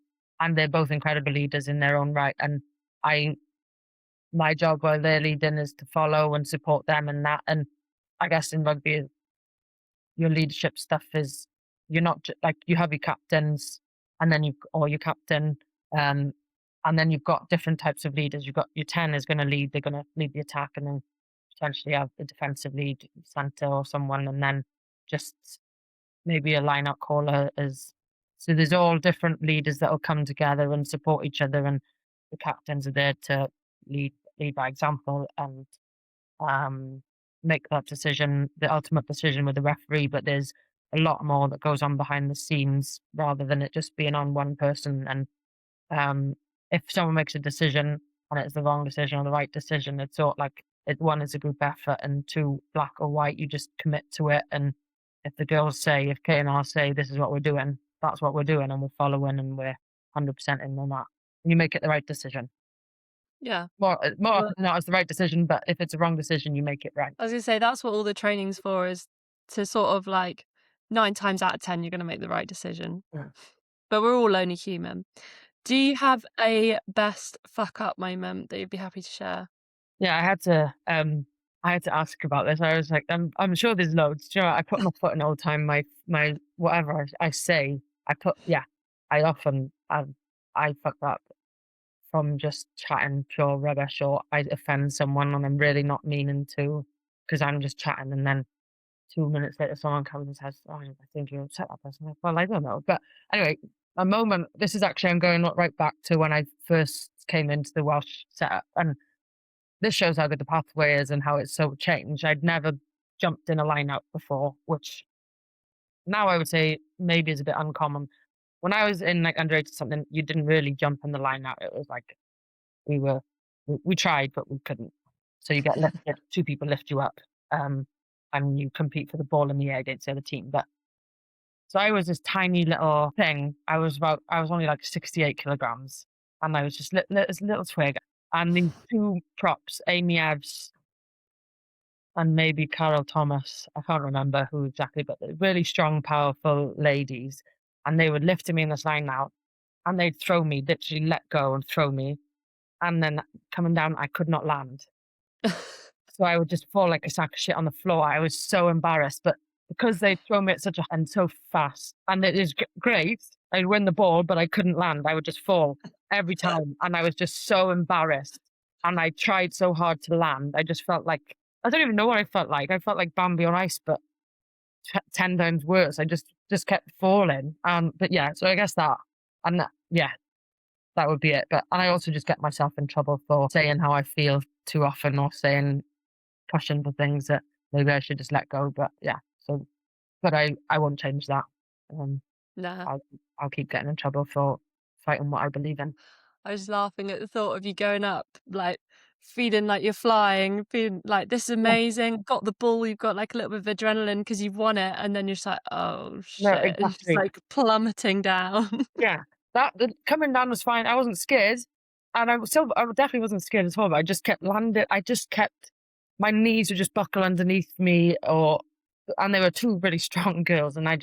they're both incredible leaders in their own right. And I, my job while they're leading is to follow and support them in that. And I guess in rugby, your leadership stuff is, you're not like, you have your captains, and then you, or your captain, um, and then you've got different types of leaders. You've got your 10 is going to lead, they're going to lead the attack, and then potentially have the defensive lead, centre or someone, and then just maybe a line-out caller is. So there's all different leaders that will come together and support each other, and the captains are there to lead by example, and um, make that decision, the ultimate decision with the referee. But there's a lot more that goes on behind the scenes rather than it just being on one person. And if someone makes a decision and it's the wrong decision or the right decision, it's sort of like one is a group effort, and two, black or white, you just commit to it. And if the girls say, if Kate and I say, this is what we're doing, that's what we're doing, and we're following, and we're 100% in on that. And you make it the right decision. Yeah. More Well, often than not, it's the right decision, but if it's a wrong decision, you make it right. I was gonna say that's what all the training's for, is to sort of like 9 times out of 10 you're gonna make the right decision. Yeah. But we're all only human. Do you have a best fuck up moment that you'd be happy to share? Yeah, I had to ask about this. I was like, I'm sure there's loads. Do you know what? I put my foot in all the time. My whatever I say, I put yeah. I often I fuck up from just chatting pure rubbish, or I offend someone and I'm really not meaning to, because I'm just chatting, and then 2 minutes later someone comes and says, "Oh, I think you upset that person." Like, well, I don't know, but anyway, a moment. This is actually I'm going right back to when I first came into the Welsh setup, and this shows how good the pathway is and how it's so changed. I'd never jumped in a line out before, which now I would say maybe is a bit uncommon. When I was in like underage or something, you didn't really jump in the line out. It was like we were we tried but we couldn't. So you get lifted, two people lift you up, um, and you compete for the ball in the air against the other team. But so I was this tiny little thing. I was only like 68 kilograms, and I was just this little twig. And these two props, Amy Evs and maybe Carol Thomas. I can't remember who exactly, but they're really strong, powerful ladies. And they would lift me in this line out, and they'd throw me, literally let go and throw me. And then coming down, I could not land. So I would just fall like a sack of shit on the floor. I was so embarrassed, but because they'd thrown me at such a and so fast, and it is great. I'd win the ball, but I couldn't land. I would just fall every time, and I was just so embarrassed. And I tried so hard to land. I just felt like I don't even know what I felt like. I felt like Bambi on ice, but 10 times worse. I just kept falling. But yeah, so I guess that, and yeah, that would be it. But and I also just get myself in trouble for saying how I feel too often, or saying pushing for things that maybe I should just let go. But yeah, so but I won't change that. Um, Nah. I'll I'll keep getting in trouble for fighting what I believe in. I was laughing at the thought of you going up, like, feeling like you're flying, feeling like, "This is Yeah, amazing." Got the ball, you've got, like, a little bit of adrenaline because 'cause you've won it, and then you're just like, "Oh, no, shit." It's just, exactly. like, plummeting down. Yeah, that the coming down was fine. I wasn't scared, and I definitely wasn't scared at all. But I just kept landing. I just kept my knees would just buckle underneath me, or and they were two really strong girls, and I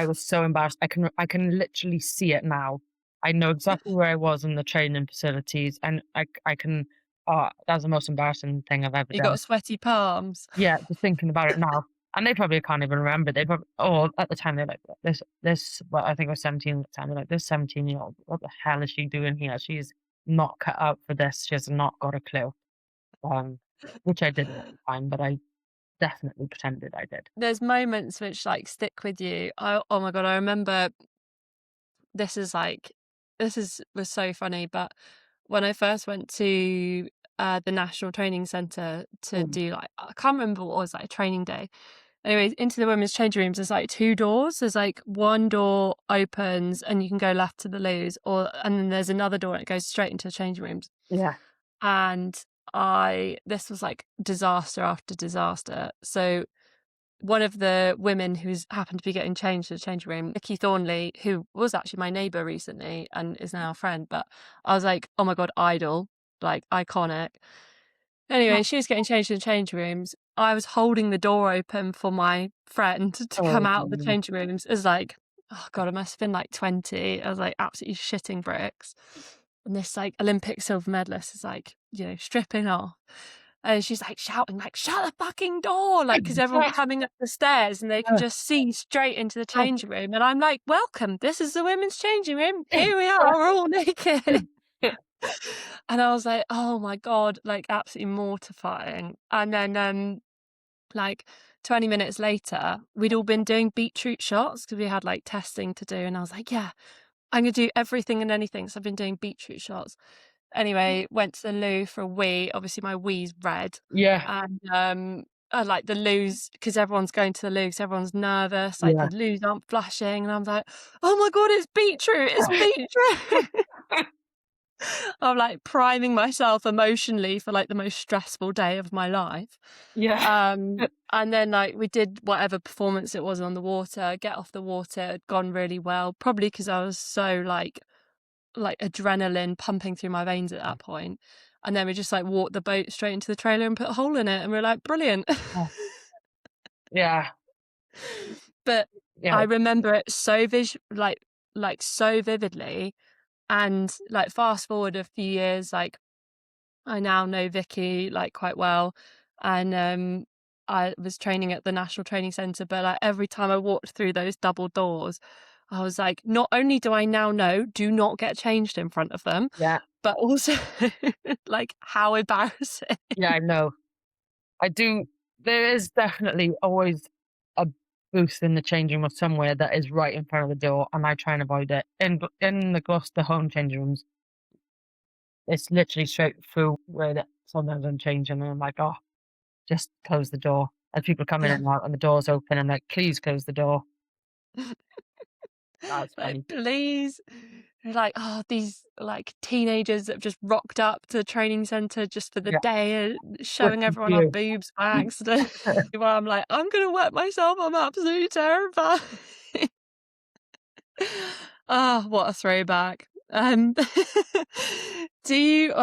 was so embarrassed. I can literally see it now. I know exactly where I was in the training facilities, and I can. Oh, that was the most embarrassing thing I've ever You done. got sweaty palms. Yeah, just thinking about it now. And they probably can't even remember. They probably oh, at the time, they're like, well, I think I was 17 at the time. They're like, "This 17-year-old, what the hell is she doing here? She's not cut out for this. She has not got a clue." Um, which I didn't at the time, but I definitely pretended I did. There's moments which, like, stick with you. Oh my god, I remember this is, like this is was so funny, but when I first went to, the National Training Centre to Mm, do, like I can't remember what it was, like, a training day. Anyways, into the women's changing rooms, there's, like, 2 doors. There's, like, one door opens and you can go left to the loos, and then there's another door and it goes straight into the changing rooms. yeah, And this was, like, disaster after disaster. So one of the women who's happened to be getting changed to the changing room, Nikki Thornley, who was actually my neighbour recently and is now a friend, but I was like, "Oh my god, idol, like, iconic." yeah. Anyway, she was getting changed in the changing rooms. I was holding the door open for my friend to come Oh, out of the no. changing rooms. It was like, oh god, I must have been like 20. I was like absolutely shitting bricks. And this like Olympic silver medalist is like, stripping off. And she's like shouting, like, shut the fucking door, like, because everyone's coming up the stairs and they can just see straight into the changing room. And I'm like, welcome, this is the women's changing room. Here we are, we're all naked. And I was like, "Oh my god," like, absolutely mortifying. And then, like, 20 minutes later, we'd all been doing beetroot shots because we had, like, testing to do, and I was like, "Yeah, I'm gonna do everything and anything." So I've been doing beetroot shots. Anyway, went to the loo for a wee. Obviously, my wee's red, Yeah, and, I like the loos because everyone's going to the loo 'cause everyone's nervous, like, yeah. the loos aren't flushing, and I'm like, "Oh my god, it's beetroot, it's beetroot." I'm like priming myself emotionally for like the most stressful day of my life. Yeah. And then like we did whatever performance it was on the water, get off the water, had gone really well, probably because I was so like adrenaline pumping through my veins at that point. and then we just like walked the boat straight into the trailer and put a hole in it, and we are like, brilliant. Oh, yeah, But yeah, I remember it so like so vividly, and like fast forward a few years, like I now know Vicky like quite well, and I was training at the National Training Centre, but like every time I walked through those double doors, I was like, not only do I now know, do not get changed in front of them, yeah, but also like how embarrassing. yeah, I know. I do. There is definitely always a booth in the changing room somewhere that is right in front of the door, and I try and avoid it. In the Gloucester home changing rooms, it's literally straight through where sometimes I'm changing, and I'm like, oh, just close the door. And people come in Yeah. and out, and the door's open. I'm like, please close the door. That's Like, funny. please. You're like, oh, these like teenagers that have just rocked up to the training centre just for the Yeah, day, with showing the everyone our view. boobs by accident. While I'm like, I'm gonna wet myself. I'm absolutely terrified. Oh, what a throwback. I've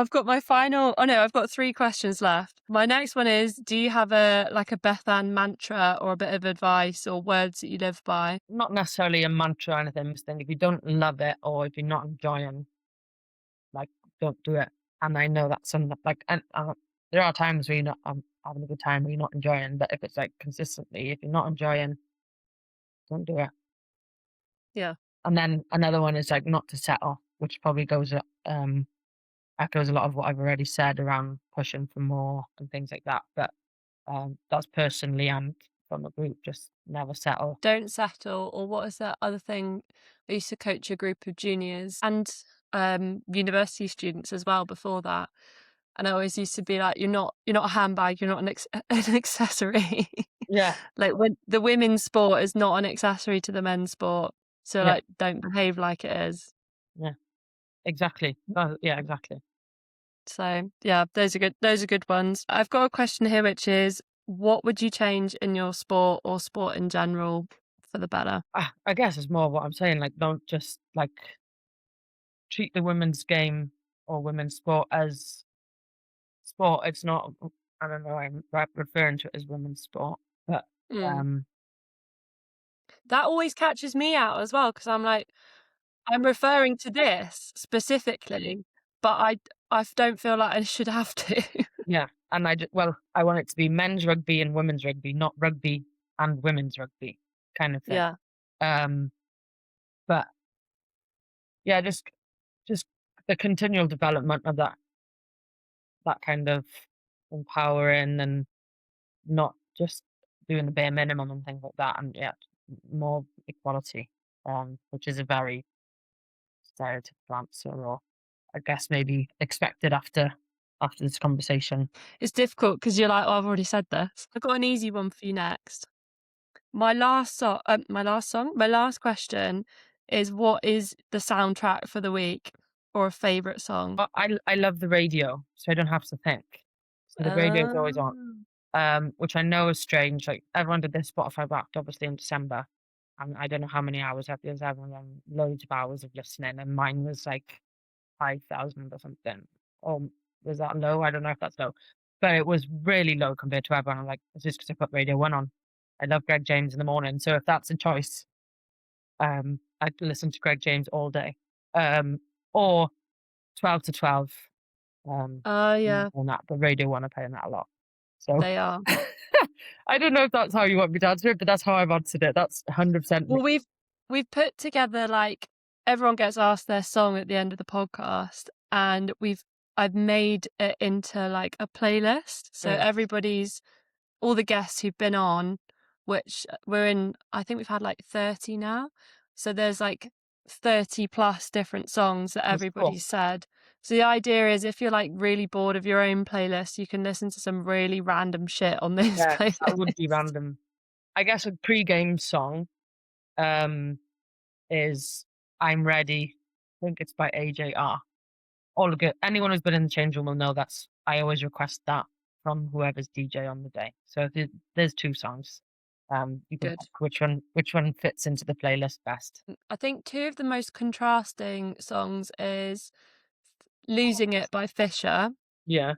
got my final, oh no, I've got 3 questions left. My next one is, do you have like a Bethan mantra or a bit of advice or words that you live by? Not necessarily a mantra or anything. I'm just thinking if you don't love it or if you're not enjoying, like, don't do it. And I know that's something that, like, and there are times where you're not having a good time where you're not enjoying, but if it's like consistently, if you're not enjoying, don't do it. Yeah. And then another one is like not to settle, which probably echoes a lot of what I've already said around pushing for more and things like that. But that's personally and from a group, just never settle. Don't settle, or what is that other thing? I used to coach a group of juniors and university students as well before that. And I always used to be like, you're not a handbag, you're not an accessory. Yeah, Like when the women's sport is not an accessory to the men's sport. So yeah, like don't behave like it is. yeah, exactly. Yeah, exactly. So yeah, those are good ones. I've got a question here which is, what would you change in your sport or sport in general for the better? I guess it's more what I'm saying. Like, don't just like treat the women's game or women's sport as sport. It's not. I don't know. I'm referring to it as women's sport, but Mm. um, That always catches me out as well because I'm like, I'm referring to this specifically, but I don't feel like I should have to. yeah. And well, I want it to be men's rugby and women's rugby, not rugby and women's rugby, kind of thing. Yeah. Um, but yeah, just the continual development of that kind of empowering and not just doing the bare minimum and things like that, and yeah, more equality, which is a very stereotypical answer, or I guess maybe expected after this conversation. It's difficult because you're like, "Oh, I've already said this." I've got an easy one for you next. My last question is, what is the soundtrack for the week or a favourite song? I love the radio, so I don't have to think. So the radio's always on, Oh. which I know is strange. Like everyone did their Spotify Wrapped obviously in December, and I don't know how many hours that is. Everyone loads of hours of listening, and mine was like 5,000 or something. Or was that low? I don't know if that's low, but it was really low compared to everyone. I'm like, it's just because I put Radio 1 on. I love Greg James in the morning, so if that's a choice, I'd listen to Greg James all day. Or 12 to 12, Oh, yeah, on that, but Radio 1 are playing that a lot. So, they are. I don't know if that's how you want me to answer it, but that's how I've answered it. That's 100% me. Well, we've put together like everyone gets asked their song at the end of the podcast, and I've made it into like a playlist. So Mm. all the guests who've been on, which we're in, I think we've had like 30 now. So there's like 30 plus different songs that That's cool. everybody's said. So the idea is if you're like really bored of your own playlist, you can listen to some really random shit on this Yeah, that would be playlist. random. I guess a pre-game song, um, is "I'm Ready." I think it's by AJR. All good. Anyone who's been in the change room will know I always request that from whoever's DJ on the day. So if there's 2 songs, you can Good. pick which one fits into the playlist best. I think two of the most contrasting songs is Losing It by Fisher, Yeah.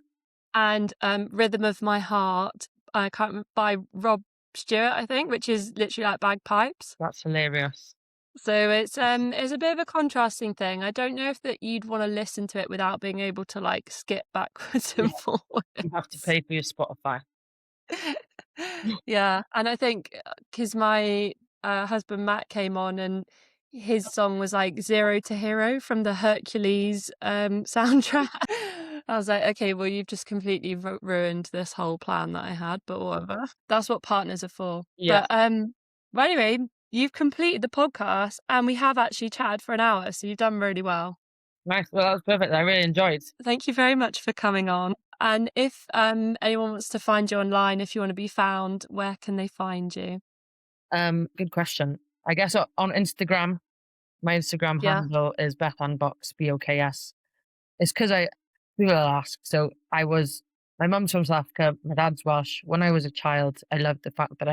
and Rhythm of My Heart, I can't remember, by Rob Stewart, I think, which is literally like bagpipes. That's hilarious. So it's a bit of a contrasting thing. I don't know if that you'd want to listen to it without being able to like skip backwards Yeah. and forwards. You have to pay for your Spotify. Yeah, and I think because my husband Matt came on and his song was like Zero to Hero from the Hercules soundtrack. I was like, okay, well, you've just completely ruined this whole plan that I had, but whatever. That's what partners are for. Yeah. But anyway, you've completed the podcast and we have actually chatted for an hour, so you've done really well. Nice. Well, that was perfect. I really enjoyed. Thank you very much for coming on. And if anyone wants to find you online, if you want to be found, where can they find you? Good question. I guess on Instagram, my Instagram Yeah. handle is Bethanbox, BOKS. It's because people will ask. So my mum's from South Africa, my dad's Welsh. When I was a child, I loved the fact that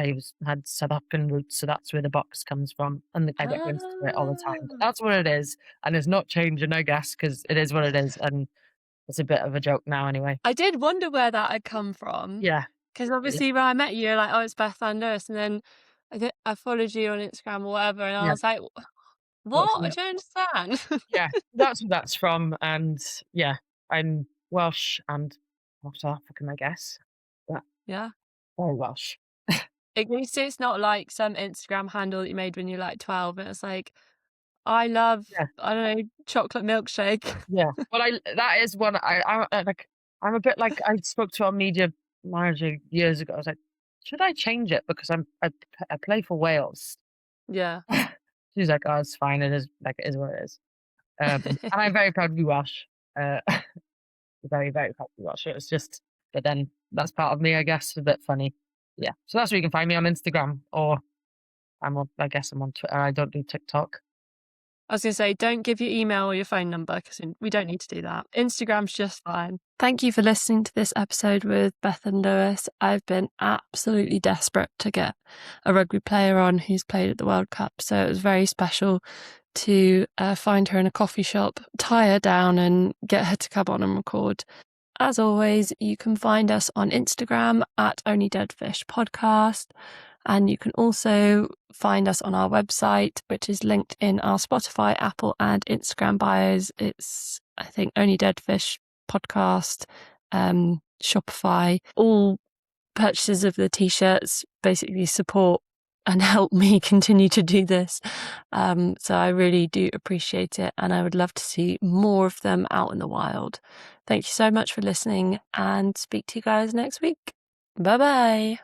had South African roots, so that's where the box comes from, and I get rinse to it all the time. But Ah. that's what it is, and it's not changing, I guess, because it is what it is, and it's a bit of a joke now, anyway. I did wonder where that had come from. Yeah, Because obviously when I met you, you're like, oh, it's Bethan Lewis. And then I followed you on Instagram or whatever. And I yeah. was like, What's what? I that? don't understand. Yeah, that's where that's from, and yeah, I'm Welsh and half South African, I guess, but Yeah. very Welsh. At least it's not like some Instagram handle that you made when you're like 12. And it's like, I love, Yeah. I don't know, chocolate milkshake. Yeah. Well, that is one I like. I'm a bit like I spoke to our media manager years ago. I was like, should I change it because I play for Wales? Yeah. She's like, oh, it's fine. It is like it is what it is. And I'm very proud to be Welsh. Uh, very very proud to be Welsh. It was just, but then that's part of me, I guess. A bit funny. Yeah. So that's where you can find me on Instagram, or I guess I'm on Twitter. I don't do TikTok. I was going to say, don't give your email or your phone number because we don't need to do that. Instagram's just fine. Thank you for listening to this episode with Bethan Lewis. I've been absolutely desperate to get a rugby player on who's played at the World Cup. So it was very special to find her in a coffee shop, tie her down and get her to come on and record. As always, you can find us on Instagram at Only Dead Fish Podcast. And you can also find us on our website, which is linked in our Spotify, Apple, and Instagram bios. It's, I think, Only Dead Fish Podcast, Shopify. All purchases of the t-shirts basically support and help me continue to do this. So I really do appreciate it. And I would love to see more of them out in the wild. Thank you so much for listening and speak to you guys next week. Bye-bye.